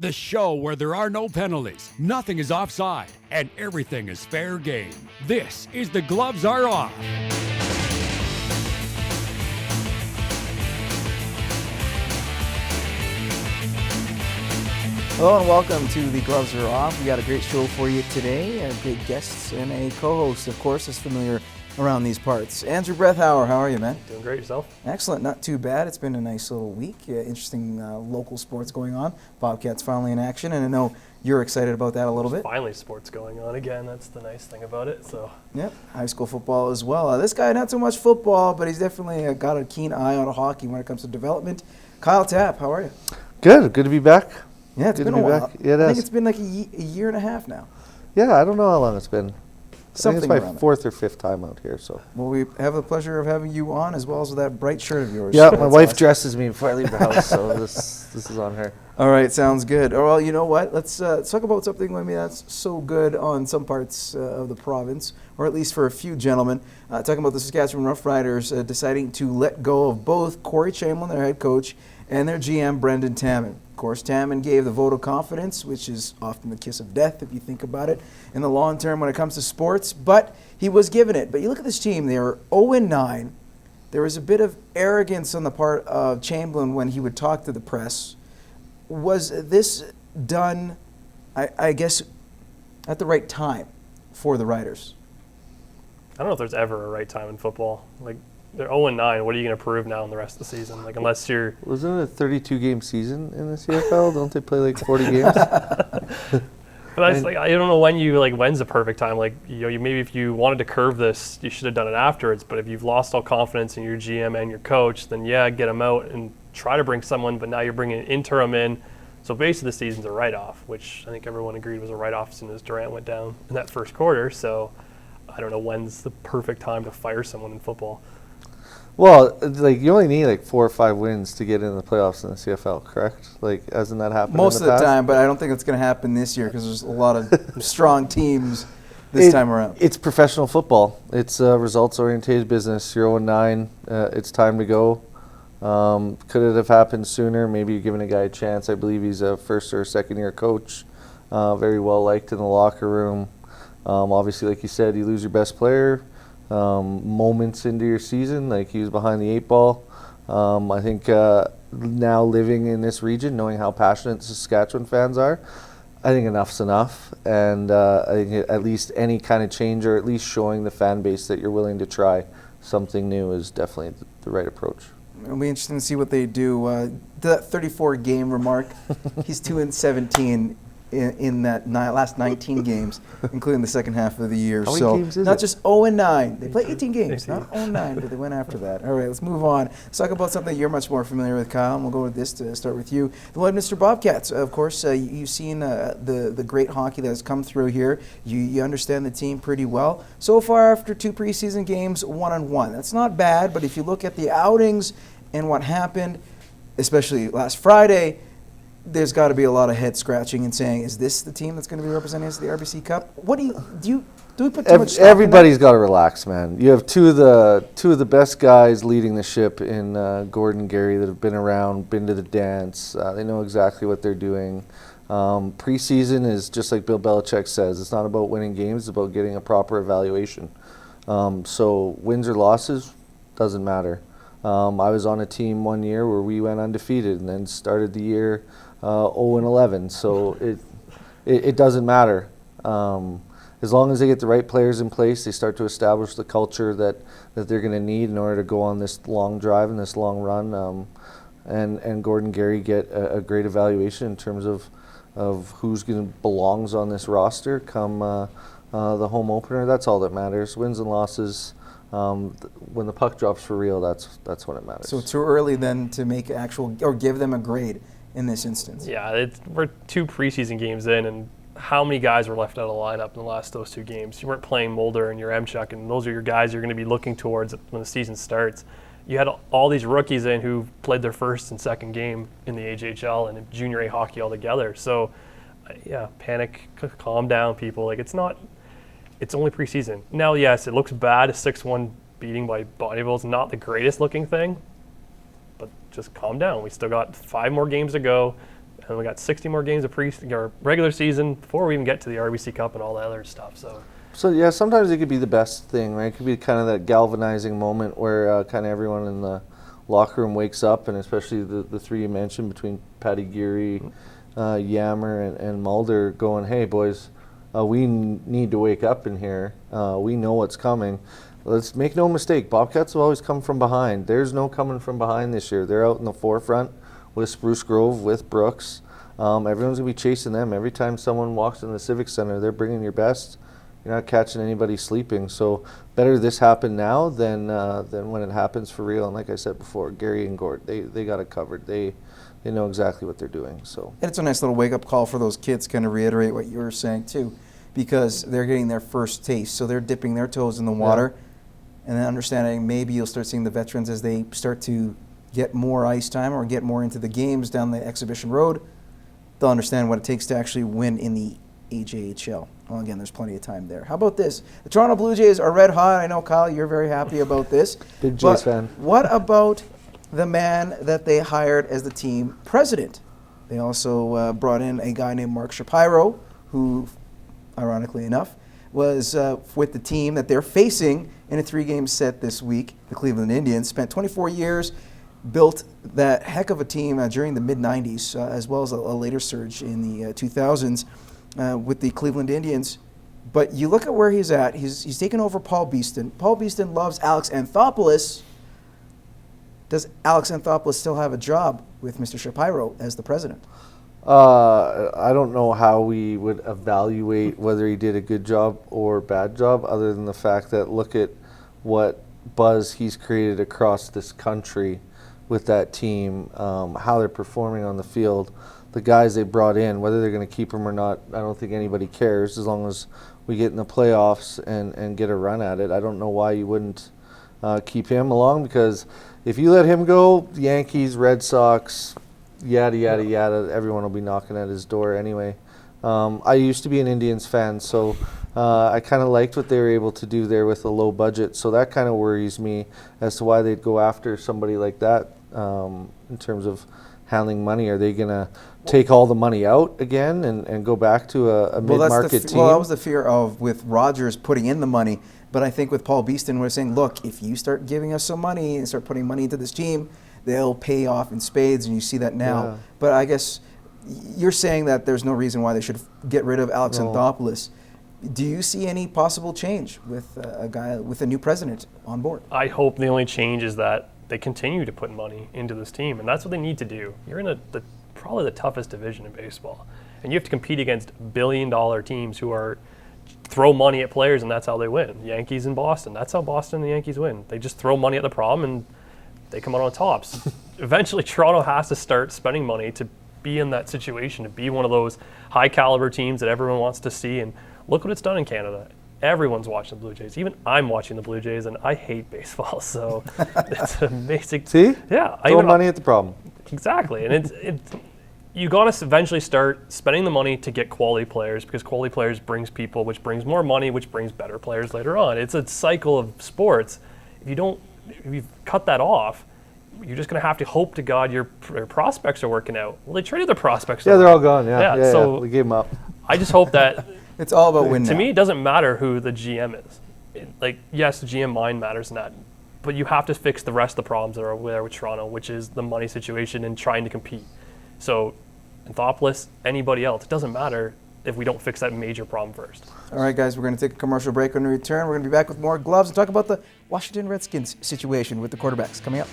The show where there are no penalties, nothing is offside, and everything is fair game. This is The Gloves Are Off. Hello and welcome to The Gloves Are Off. We got a great show for you today. Great guests and a co-host, of course, is familiar around these parts. Andrew Brethauer, how are you, man? Doing great, yourself? Excellent, not too bad. It's been a nice little week. Interesting local sports going on. Bobcats finally in action, and I know you're excited about that a little bit. Finally sports going on again. That's the nice thing about it. So. Yep, high school football as well. This guy, not so much football, but he's definitely got a keen eye on hockey when it comes to development. Kyle Tapp, how are you? Good to be back. Yeah, it's been a while. Yeah, I think it's been like a year and a half now. Yeah, I don't know how long it's been. Something I think it's my fourth or fifth time out here. So. Well, we have the pleasure of having you on, as well as with that bright shirt of yours. Yeah, So my wife dresses me before I leave the house, so this is on her. All right, sounds good. Oh, well, you know what? Let's talk about something maybe that's so good on some parts of the province, or at least for a few gentlemen. Talking about the Saskatchewan Roughriders deciding to let go of both Corey Chamblin, their head coach, and their GM, Brendan Tammon. Of course, Tammon gave the vote of confidence, which is often the kiss of death, if you think about it, in the long term when it comes to sports, but he was given it. But you look at this team, they are 0-9. There was a bit of arrogance on the part of Chamblin when he would talk to the press. Was this done, I guess, at the right time for the Riders? I don't know if there's ever a right time in football. Like, they're 0-9. What are you going to prove now in the rest of the season? Like, unless you're... Wasn't it a 32-game season in the CFL? Don't they play like 40 games? But I don't know when's the perfect time. Like, you maybe if you wanted to curve this, you should have done it afterwards. But if you've lost all confidence in your GM and your coach, then yeah, get them out and try to bring someone. But now you're bringing an interim in. So basically the season's a write-off, which I think everyone agreed was a write-off as soon as Durant went down in that first quarter. So I don't know when's the perfect time to fire someone in football. Well, like you only need like 4 or 5 wins to get into the playoffs in the CFL, correct? Like, hasn't that happened Most in the of the past? time, but I don't think it's going to happen this year because there's a lot of strong teams this time around. It's professional football. It's a results-oriented business. You're 0-9. It's time to go. Could it have happened sooner? Maybe you're giving a guy a chance. I believe he's a first or second year coach, very well liked in the locker room. Obviously, like you said, you lose your best player moments into your season, like he was behind the 8 ball. I think now living in this region, knowing how passionate the Saskatchewan fans are, I think enough's enough. And I think at least any kind of change, or at least showing the fan base that you're willing to try something new, is definitely the right approach. It'll be interesting to see what they do. That 34-game remark, he's 2-17 in that last 19 games, including the second half of the year. How many so games is not it? just 0-9. They play 18 games, not 0-9, but they went after that. All right, let's move on. Let's talk about something you're much more familiar with, Kyle, and we'll go with this to start with you. The Lloydminster Bobcats, of course, you've seen the great hockey that has come through here. You understand the team pretty well. So far, after 2 preseason games, 1-1. That's not bad, but if you look at the outings and what happened, especially last Friday, there's got to be a lot of head scratching and saying, is this the team that's going to be representing us at the RBC Cup? What do we put too much stock Everybody's got to relax, man. You have two of the best guys leading the ship in Gordon and Gary that have been around, been to the dance. They know exactly what they're doing. Preseason is just like Bill Belichick says. It's not about winning games. It's about getting a proper evaluation. So wins or losses doesn't matter. I was on a team one year where we went undefeated and then started the year 0-11. So it doesn't matter. As long as they get the right players in place, they start to establish the culture that they're going to need in order to go on this long drive and this long run. And Gordon and Gary get a great evaluation in terms of who's going to belongs on this roster come the home opener. That's all that matters. Wins and losses. When the puck drops for real, that's when it matters. So too early then to make actual or give them a grade in this instance. Yeah, we're 2 preseason games in, and how many guys were left out of the lineup in those 2 games? You weren't playing Mulder and your Emchuk, and those are your guys you're going to be looking towards when the season starts. You had all these rookies in who played their first and second game in the AJHL and in junior A hockey altogether. So, yeah, panic, calm down, people. Like, it's only preseason. Now, yes, it looks bad. A 6-1 beating by Bonnyville is not the greatest looking thing, but just calm down. We still got 5 more games to go. and we got 60 more games of regular season before we even get to the RBC Cup and all that other stuff. So yeah, sometimes it could be the best thing, right? It could be kind of that galvanizing moment where kind of everyone in the locker room wakes up, and especially the three you mentioned between Patty Geary, Yammer, and Mulder going, hey, boys, we need to wake up in here. We know what's coming. Let's make no mistake, Bobcats will always come from behind. There's no coming from behind this year. They're out in the forefront with Spruce Grove, with Brooks. Everyone's going to be chasing them. Every time someone walks in the Civic Center, they're bringing your best. You're not catching anybody sleeping. So better this happen now than when it happens for real. And like I said before, Gary and Gord, they got it covered. They know exactly what they're doing. So And it's a nice little wake-up call for those kids, kind of reiterate what you were saying too, because they're getting their first taste. So they're dipping their toes in the water, and then understanding maybe you'll start seeing the veterans as they start to get more ice time or get more into the games down the exhibition road. They'll understand what it takes to actually win in the AJHL. Well, again, there's plenty of time there. How about this? The Toronto Blue Jays are red hot. I know, Kyle, you're very happy about this. Big Jays fan. What about the man that they hired as the team president? They also brought in a guy named Mark Shapiro, who, ironically enough, was with the team that they're facing in a 3-game set this week. The Cleveland Indians spent 24 years, built that heck of a team during the mid-90s, as well as a later surge in the 2000s with the Cleveland Indians. But you look at where he's at. He's taken over Paul Beeston. Paul Beeston loves Alex Anthopoulos. Does Alex Anthopoulos still have a job with Mr. Shapiro as the president? I don't know how we would evaluate whether he did a good job or bad job, other than the fact that look at what buzz he's created across this country with that team, how they're performing on the field, the guys they brought in, whether they're going to keep them or not, I don't think anybody cares as long as we get in the playoffs and get a run at it. I don't know why you wouldn't keep him along, because if you let him go, Yankees, Red Sox, yada, yada, yada, everyone will be knocking at his door anyway. I used to be an Indians fan, so I kind of liked what they were able to do there with a low budget, so that kind of worries me as to why they'd go after somebody like that in terms of handling money. Are they going to take all the money out again and go back to a mid-market team? Well, that was the fear of with Rogers putting in the money. But I think with Paul Beeston, we're saying, look, if you start giving us some money and start putting money into this team, they'll pay off in spades, and you see that now. Yeah. But I guess you're saying that there's no reason why they should get rid of Alex Anthopoulos. Do you see any possible change with a guy with a new president on board? I hope the only change is that they continue to put money into this team, and that's what they need to do. You're in probably the toughest division in baseball, and you have to compete against billion-dollar teams who are throw money at players, and that's how they win. Yankees and Boston, that's how Boston and the Yankees win. They just throw money at the problem, and they come out on tops. Eventually, Toronto has to start spending money to be in that situation, to be one of those high-caliber teams that everyone wants to see, and look what it's done in Canada. Everyone's watching the Blue Jays. Even I'm watching the Blue Jays, and I hate baseball, so it's amazing. See? Yeah. Throw money at the problem. Exactly, and you got to eventually start spending the money to get quality players, because quality players brings people, which brings more money, which brings better players later on. It's a cycle of sports. If you cut that off, you're just going to have to hope to God your prospects are working out. Well, they traded their prospects. Yeah, they're all gone. Yeah, so we gave them up. I just hope that it's all about winning. To me, it doesn't matter who the GM is. Yes, the GM mind matters in that, but you have to fix the rest of the problems that are there with Toronto, which is the money situation and trying to compete. So, Anthopoulos, anybody else, it doesn't matter if we don't fix that major problem first. All right, guys, we're going to take a commercial break. When we return, we're going to be back with more gloves and talk about the Washington Redskins situation with the quarterbacks coming up.